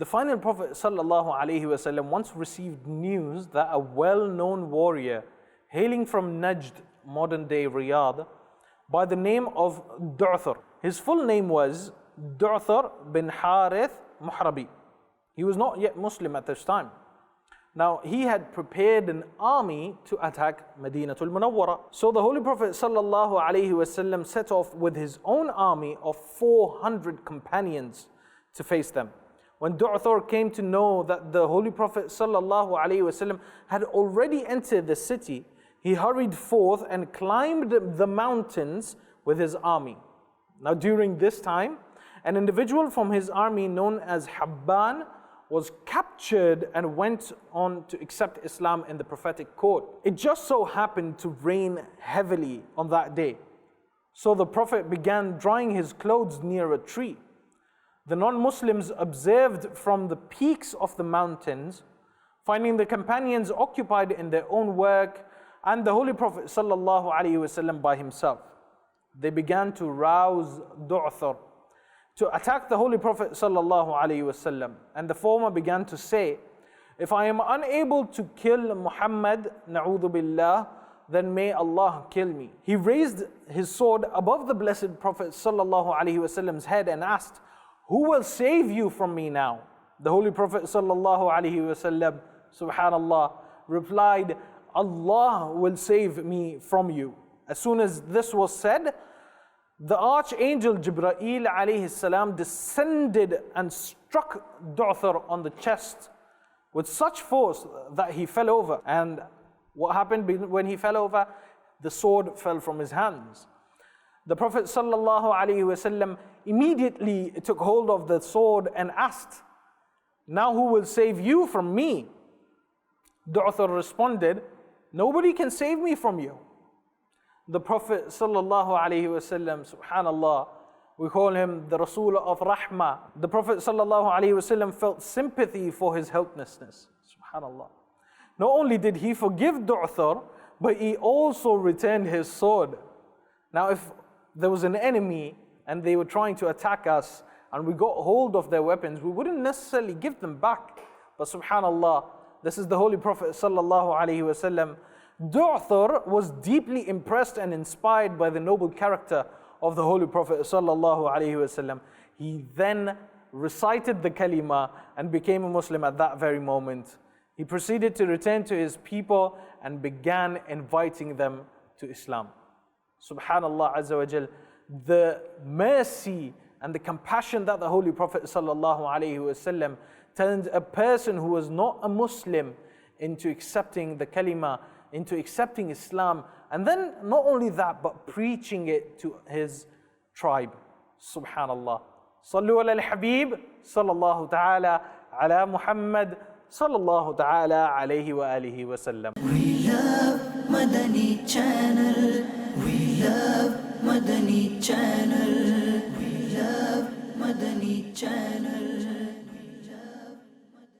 The final Prophet ﷺ once received news that a well-known warrior hailing from Najd, modern-day Riyadh, by the name of Du'thar. His full name was Du'thar bin Harith Muhrabi. He was not yet Muslim at this time. Now, he had prepared an army to attack Madinatul Munawwara. So the Holy Prophet ﷺ set off with his own army of 400 companions to face them. When Du'thar came to know that the Holy Prophet ﷺ had already entered the city, he hurried forth and climbed the mountains with his army. Now, during this time, an individual from his army known as Habban was captured and went on to accept Islam in the prophetic court. It just so happened to rain heavily on that day. So the Prophet began drying his clothes near a tree. The non-Muslims observed from the peaks of the mountains, finding the companions occupied in their own work and the Holy Prophet ﷺ by himself. They began to rouse Du'thar to attack the Holy Prophet ﷺ, and the former began to say, "If I am unable to kill Muhammad, na'udhu billah, then may Allah kill me." He raised his sword above the blessed Prophet ﷺ's head and asked, "Who will save you from me now?" The Holy Prophet ﷺ, subhanallah, replied, "Allah will save me from you." As soon as this was said, the Archangel Jibreel alayhi salam descended and struck Du'thar on the chest with such force that he fell over. And what happened when he fell over? The sword fell from his hands. The Prophet ﷺ immediately took hold of the sword and asked, "Now who will save you from me?" Du'thar responded, "Nobody can save me from you." The Prophet ﷺ, subhanallah, we call him the Rasul of Rahmah. The Prophet ﷺ felt sympathy for his helplessness. Subhanallah. Not only did he forgive Du'thar, but he also returned his sword. Now, if there was an enemy and they were trying to attack us and we got hold of their weapons, we wouldn't necessarily give them back. But subhanallah, this is the Holy Prophet ﷺ. Du'thar was deeply impressed and inspired by the noble character of the Holy Prophet ﷺ. He then recited the kalima and became a Muslim at that very moment. He proceeded to return to his people and began inviting them to Islam. Subhanallah Azza wa Jal, the mercy and the compassion that the Holy Prophet ﷺ turned a person who was not a Muslim into accepting the kalima, into accepting Islam, and then not only that, but preaching it to his tribe. Subhanallah. Sallu ala al-Habib, sallallahu ta'ala ala Muhammad, sallallahu ta'ala alayhi wa alihi wa sallam. We love Madani Channel. We love Madani Channel.